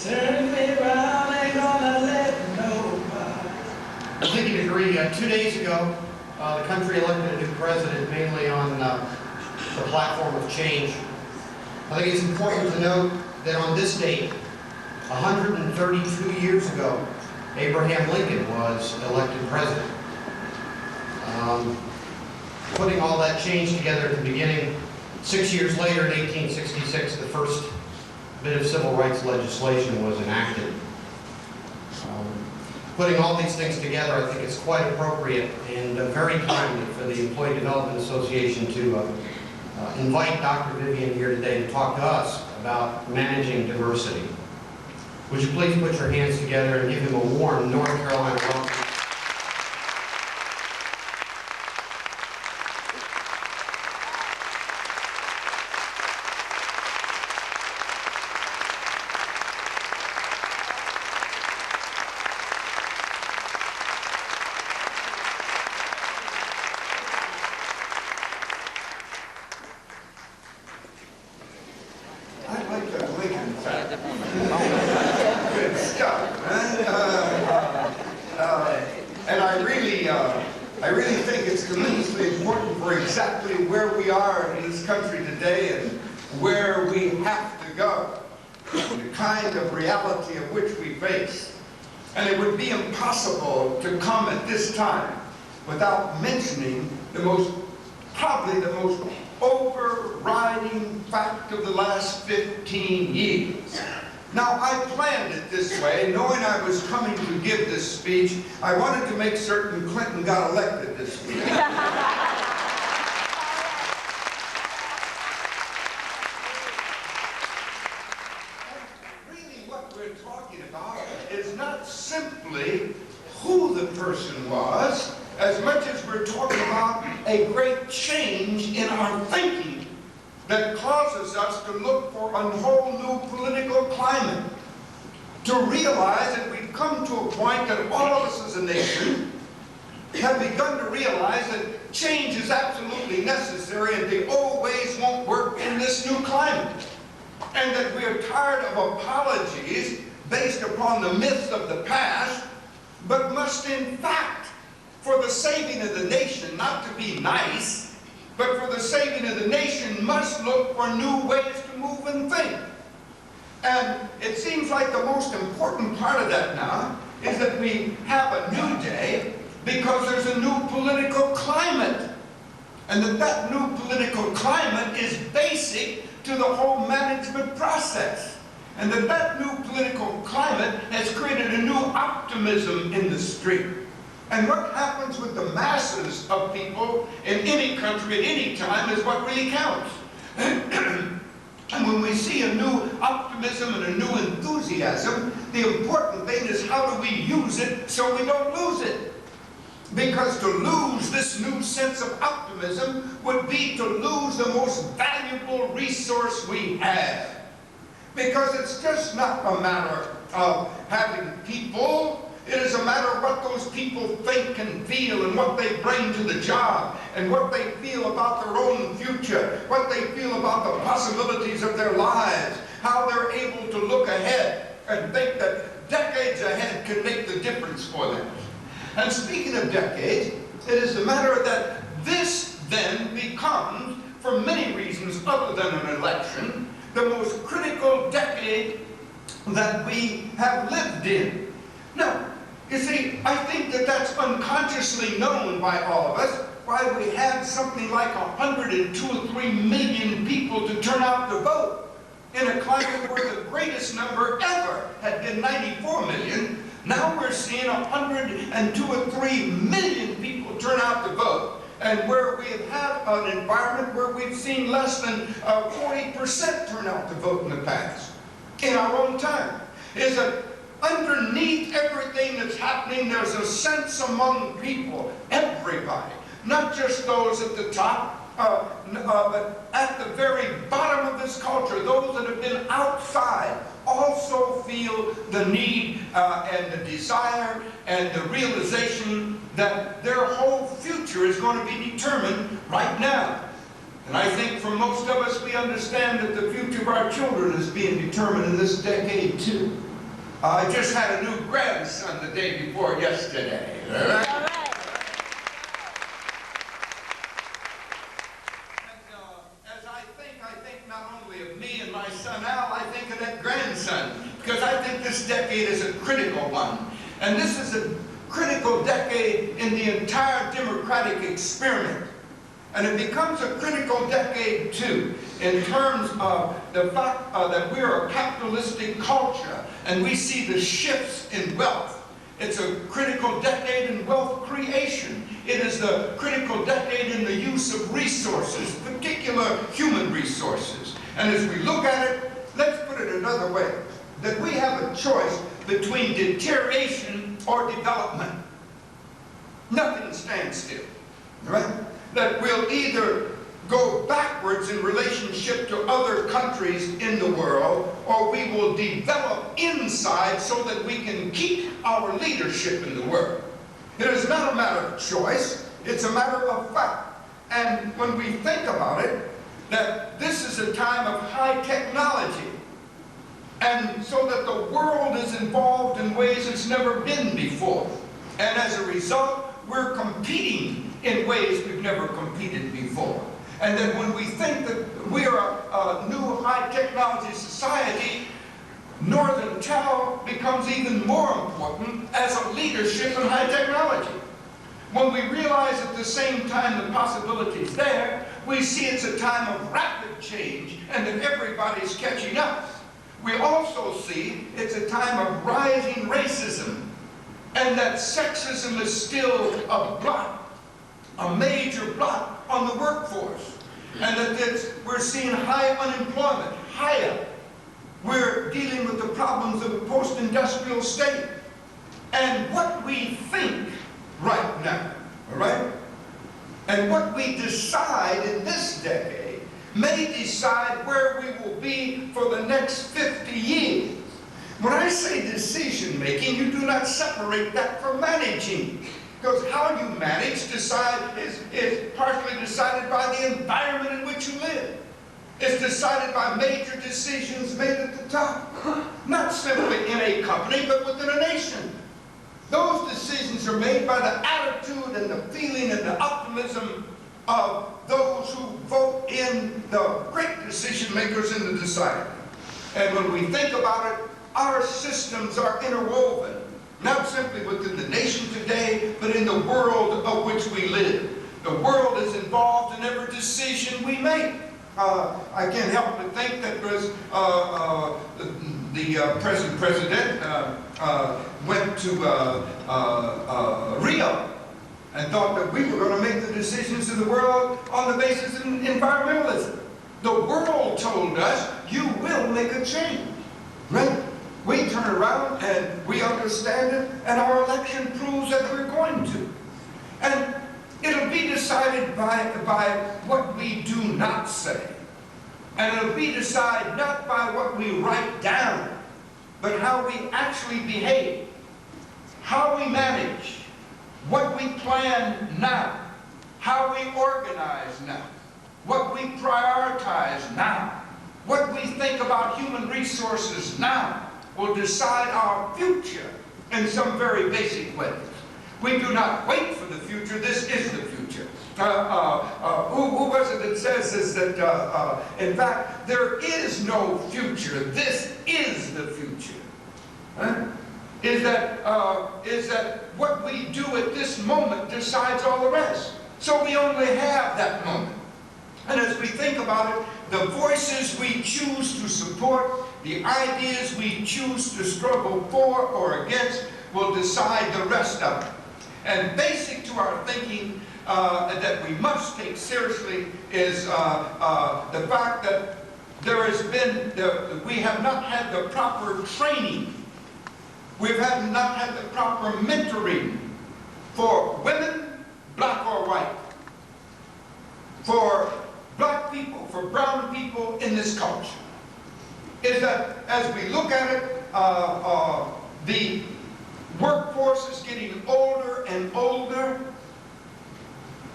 Turn me around, ain't gonna let nobody. I think you'd agree, 2 days ago, the country elected a new president mainly on the platform of change. I think it's important to note that on this date, 132 years ago, Abraham Lincoln was elected president. Putting all that change together at the beginning, 6 years later in 1866, the first bit of civil rights legislation was enacted. Putting all these things together, I think it's quite appropriate and very timely for the Employee Development Association to invite Dr. Vivian here today to talk to us about managing diversity. Would you please put your hands together and give him a warm North Carolina welcome. I like the Lincoln fact. Good stuff, man. And I really think it's tremendously important for exactly where we are in this country today and where we have to go, and the kind of reality of which we face. And it would be impossible to come at this time without mentioning probably the most overriding fact of the last 15 years. Now, I planned it this way, knowing I was coming to give this speech. I wanted to make certain Clinton got elected this week. Really, what we're talking about is not simply who the person was, as much as we're talking about a great change in our thinking that causes us to look for a whole new political climate, to realize that we've come to a point that all of us as a nation have begun to realize that change is absolutely necessary and the old ways won't work in this new climate, and that we are tired of apologies based upon the myths of the past, but must in fact, for the saving of the nation, not to be nice, but for the saving of the nation, must look for new ways to move and think. And it seems like the most important part of that now is that we have a new day because there's a new political climate. And that new political climate is basic to the whole management process. And that new political climate has created a new optimism in the street. And what happens with the masses of people in any country at any time is what really counts. And when we see a new optimism and a new enthusiasm, the important thing is how do we use it so we don't lose it? Because to lose this new sense of optimism would be to lose the most valuable resource we have. Because it's just not a matter of having people. It is a matter of what those people think and feel and what they bring to the job and what they feel about their own future, what they feel about the possibilities of their lives, how they're able to look ahead and think that decades ahead can make the difference for them. And speaking of decades, it is a matter that this then becomes, for many reasons other than an election, the most critical decade that we have lived in. Now, you see, I think that that's unconsciously known by all of us, why we had something like 102 or 3 million people to turn out to vote in a climate where the greatest number ever had been 94 million. Now we're seeing 102 or 3 million people turn out to vote, and where we have had an environment where we've seen less than 40% turn out to vote in the past, in our own time, is that underneath everything that's happening, there's a sense among people, everybody, not just those at the top, but at the very bottom of this culture, those that have been outside also feel the need and the desire and the realization that their whole future is going to be determined right now. And I think for most of us, we understand that the future of our children is being determined in this decade too. I just had a new grandson the day before yesterday. All right? All right. As I think not only of me and my son Al, I think of that grandson, because I think this decade is a critical one. And this is a critical decade in the entire democratic experiment. And it becomes a critical decade, too, in terms of the fact that we're a capitalistic culture, and we see the shifts in wealth. It's a critical decade in wealth creation. It is the critical decade in the use of resources, particular human resources. And as we look at it, let's put it another way, that we have a choice between deterioration or development. Nothing stands still, right? That we'll either go backwards in relationship to other countries in the world, or we will develop inside so that we can keep our leadership in the world. It is not a matter of choice, it's a matter of fact. And when we think about it, that this is a time of high technology, and so that the world is involved in ways it's never been before. And as a result, we're competing in ways we've never competed before. And then when we think that we're a new high technology society, Northern Tel becomes even more important as a leadership in high technology. When we realize at the same time the possibilities there, we see it's a time of rapid change and that everybody's catching up. We also see it's a time of rising racism, and that sexism is still a blot, a major blot on the workforce. And that we're seeing high unemployment, higher. We're dealing with the problems of a post-industrial state. And what we think right now, all right, and what we decide in this decade may decide where we will be for the next 50 years. When I say decision-making, you do not separate that from managing. Because how you manage is partially decided by the environment in which you live. It's decided by major decisions made at the top. Not simply in a company, but within a nation. Those decisions are made by the attitude and the feeling and the optimism of those who vote in the great decision makers in the society. And when we think about it, our systems are interwoven, not simply within the nation today, but in the world of which we live. The world is involved in every decision we make. I can't help but think that was the present president went to Rio and thought that we were going to make the decisions in the world on the basis of environmentalism. The world told us, you will make a change, right? We turn around and we understand it, and our election proves that we're going to. And it'll be decided by what we do not say. And it'll be decided not by what we write down, but how we actually behave, how we manage, what we plan now, how we organize now, what we prioritize now, what we think about human resources now will decide our future in some very basic ways. We do not wait for the future, this is the future. Who was it that says this, that in fact there is no future, this is the future? Huh? Is that what we do at this moment decides all the rest. So we only have that moment. And as we think about it, the voices we choose to support, the ideas we choose to struggle for or against will decide the rest of it. And basic to our thinking that we must take seriously is the fact that there has been, we have not had the proper training. We have not had the proper mentoring for women, black or white, for black people, for brown people in this culture. Is that as we look at it, the workforce is getting older and older,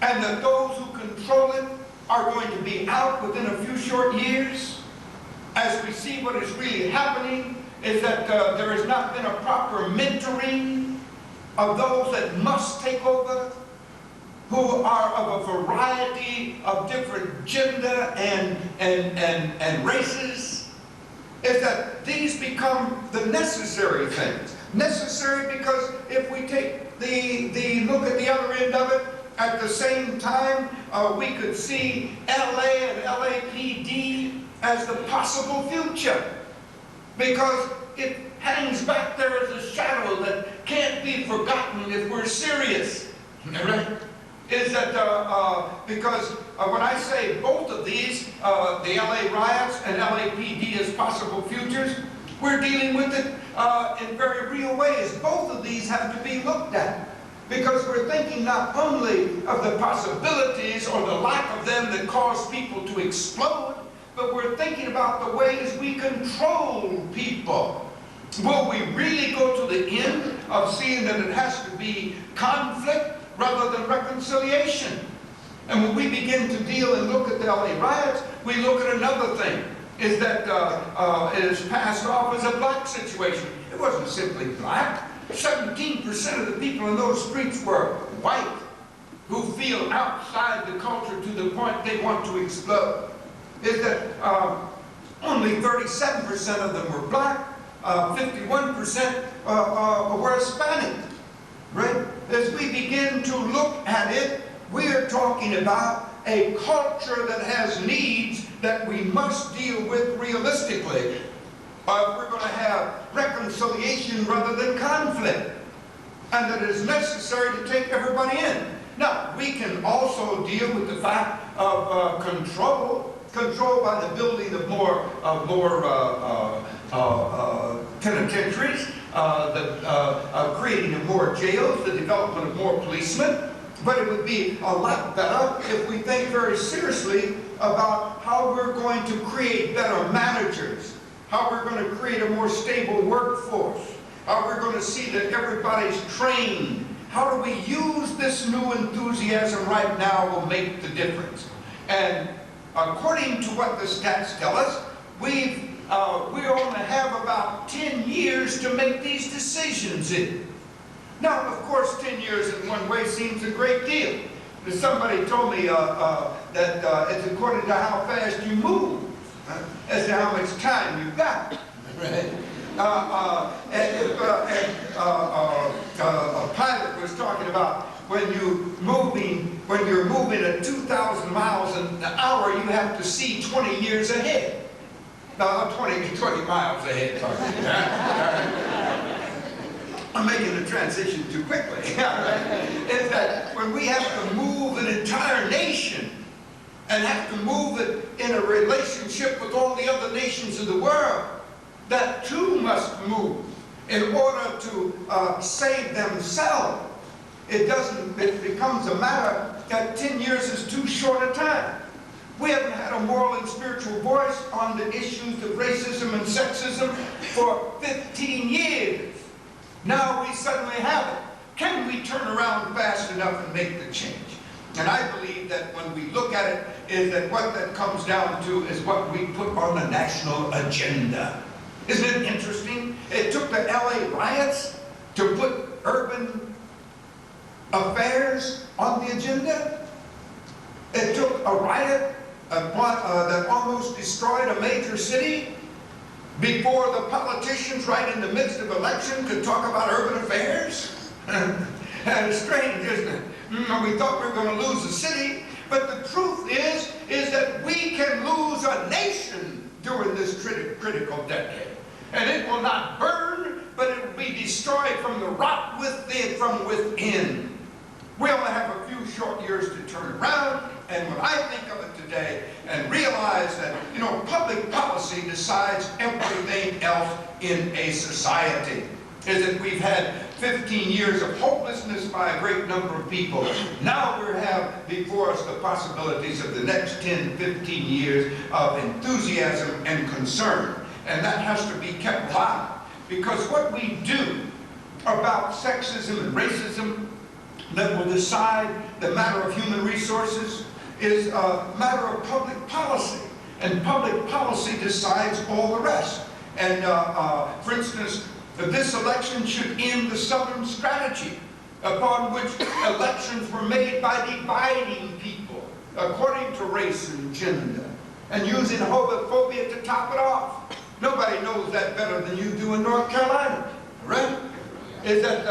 and that those who control it are going to be out within a few short years. As we see what is really happening, is that there has not been a proper mentoring of those that must take over, who are of a variety of different gender and races, is that these become the necessary things. Necessary because if we take the look at the other end of it, at the same time, we could see LA and LAPD as the possible future, because it hangs back there as a shadow that can't be forgotten if we're serious. Right? Is that because when I say both of these, the LA riots and LAPD as possible futures, we're dealing with it in very real ways. Both of these have to be looked at, because we're thinking not only of the possibilities or the lack of them that cause people to explode, but we're thinking about the ways we control people. Will we really go to the end of seeing that it has to be conflict rather than reconciliation? And when we begin to deal and look at the LA riots, we look at another thing, is that it is passed off as a black situation. It wasn't simply black. 17% of the people in those streets were white, who feel outside the culture to the point they want to explode. Is that only 37% of them were black, 51% were Hispanic. Right? As we begin to look at it, we are talking about a culture that has needs that we must deal with realistically. If we're going to have reconciliation rather than conflict, and that it is necessary to take everybody in. Now, we can also deal with the fact of control by the building of more penitentiaries, creating of more jails, the development of more policemen. But it would be a lot better if we think very seriously about how we're going to create better managers, how we're going to create a more stable workforce, how we're going to see that everybody's trained. How do we use this new enthusiasm right now will make the difference. And according to what the stats tell us, we only have about 10 years to make these decisions in. Now, of course, 10 years in one way seems a great deal. Somebody told me that it's according to how fast you move, as to how much time you've got. Right? A pilot was talking about when you're moving at 2,000 miles an hour, you have to see 20 years ahead. No, 20 miles ahead. I'm making the transition too quickly. Is that when we have to move an entire nation and have to move it in a relationship with all the other nations of the world, that too must move in order to save themselves. It becomes a matter that 10 years is too short a time. We haven't had a moral and spiritual voice on the issues of racism and sexism for 15 years. Now we suddenly have it. Can we turn around fast enough and make the change? And I believe that when we look at it, is that what that comes down to is what we put on the national agenda. Isn't it interesting? It took the LA riots to put urban affairs on the agenda. It took a riot that almost destroyed a major city before the politicians right in the midst of election could talk about urban affairs. And it's strange, isn't it? We thought we were going to lose a city, but the truth is that we can lose a nation during this critical decade. And it will not burn, but it will be destroyed from the rot from within. We only have a few short years to turn around, and when I think of it today and realize that, public policy decides everything else in a society, is that we've had 15 years of hopelessness by a great number of people. Now we have before us the possibilities of the next 10, 15 years of enthusiasm and concern. And that has to be kept alive. Because what we do about sexism and racism that will decide the matter of human resources is a matter of public policy. And public policy decides all the rest. For instance, this election should end the Southern strategy upon which elections were made by dividing people according to race and gender and using homophobia to top it off. Nobody knows that better than you do in North Carolina, right? Is that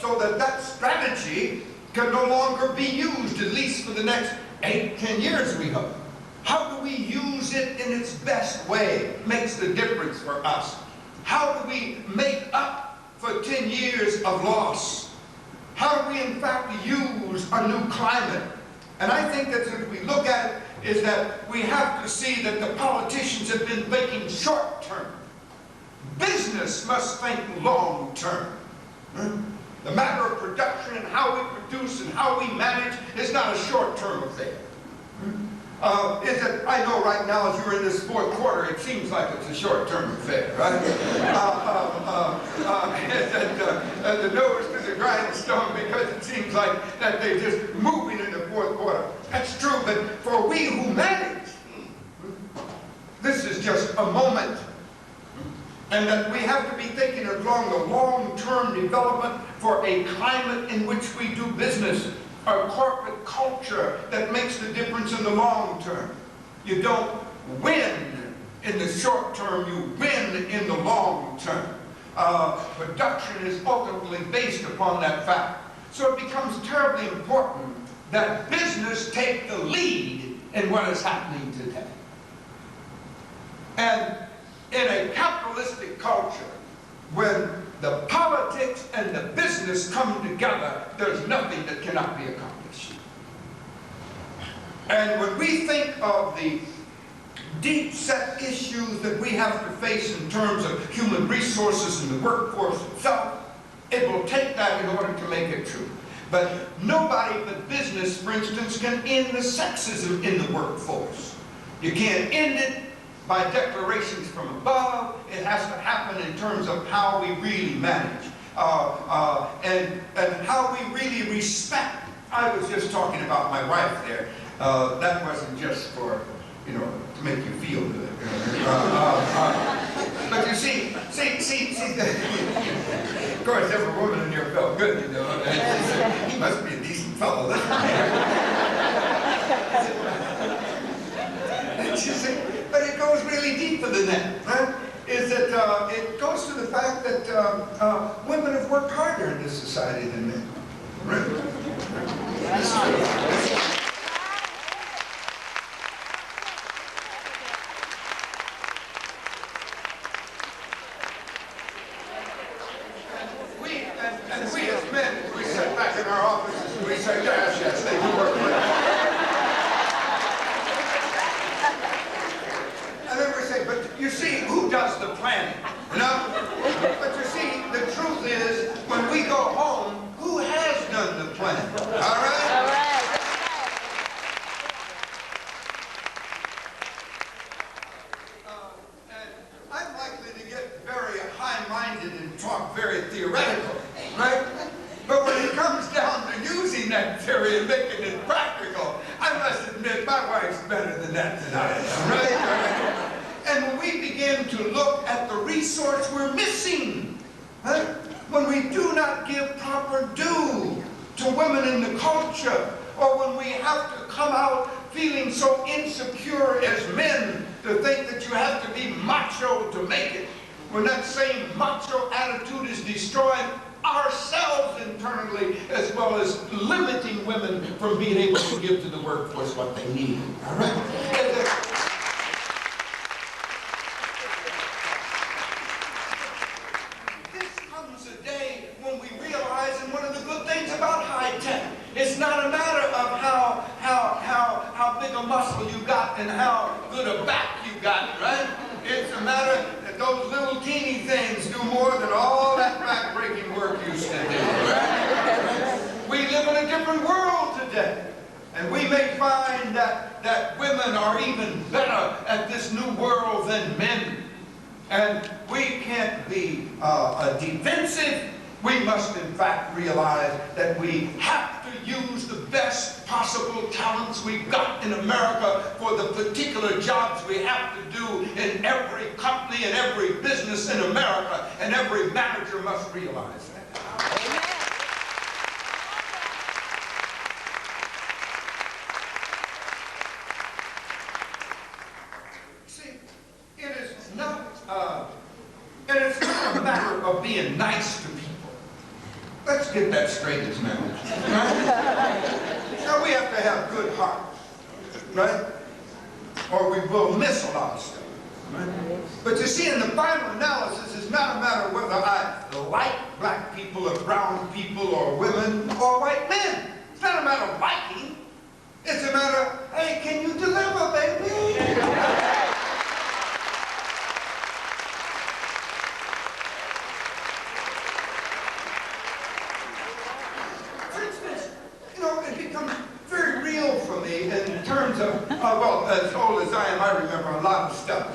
so that strategy can no longer be used, at least for the next 8-10 years, we hope. How do we use it in its best way? Makes the difference for us. How do we make up for 10 years of loss? How do we, in fact, use a new climate? And I think that if we look at it, is that we have to see that the politicians have been thinking short-term. Business must think long-term. The matter of production and how we produce and how we manage is not a short-term affair. I know right now as you're in this fourth quarter, it seems like it's a short-term affair, right? The nose to the grindstone because it seems like that they're just moving in the fourth quarter. That's true, but for we who manage, this is just a moment. And that we have to be thinking along the long-term development for a climate in which we do business, a corporate culture that makes the difference in the long term. You don't win in the short term, you win in the long term. Production is ultimately based upon that fact. So it becomes terribly important that business take the lead in what is happening today. And in a capitalistic culture, when the politics and the business come together, there's nothing that cannot be accomplished. And when we think of the deep-set issues that we have to face in terms of human resources and the workforce itself, it will take that in order to make it true. But nobody but business, for instance, can end the sexism in the workforce. You can't end it by declarations from above. It has to happen in terms of how we really manage and how we really respect. I was just talking about my wife there. That wasn't just for, you know, to make you feel good. But you see, of course, every woman in here felt good, you know. And he must be a decent fellow. And she said, but it goes really deeper than that, right? Is that it goes to the fact that women have worked harder in this society than men. Right? That's true. And we as men, we sit back in our offices and we say, yes, they do work hard. And then we say, but you see, who does the planning? You know? But you see, the truth is, when we go home, who has done the planning? All right? All right. And I'm likely to get very high-minded and talk very theoretical, right? But when it comes down to using that theory and making it practical, I must admit my wife's better than that tonight, right? And when we begin to look at the resource we're missing, right? When we do not give proper due to women in the culture, or when we have to come out feeling so insecure as men to think that you have to be macho to make it, when that same macho attitude is destroying ourselves internally, as well as limiting women from being able to give to the workforce what they need. All right? This comes a day when we realize, and one of the good things about high tech, it's not a matter of how big a muscle you got and how good a back you got, right? It's a matter that those little teeny things do more than all that back-breaking work used to do, right? We live in a different world today. And we may find that women are even better at this new world than men. And we can't be defensive. We must, in fact, realize that we have to use the best possible talents we've got in America for the particular jobs we have to do in every company and every business in America, and every manager must realize that. Amen. See, it is not a matter of being nice to people. Let's get that straight as managers, right? Now we have to have good hearts, right? Or we will miss a lot of stuff, right? But you see, in the final analysis, it's not a matter of whether I like black people or brown people or women or white men. It's not a matter of liking. It's a matter of, hey, can you deliver, baby? It becomes very real for me in terms of, well, as old as I am, I remember a lot of stuff.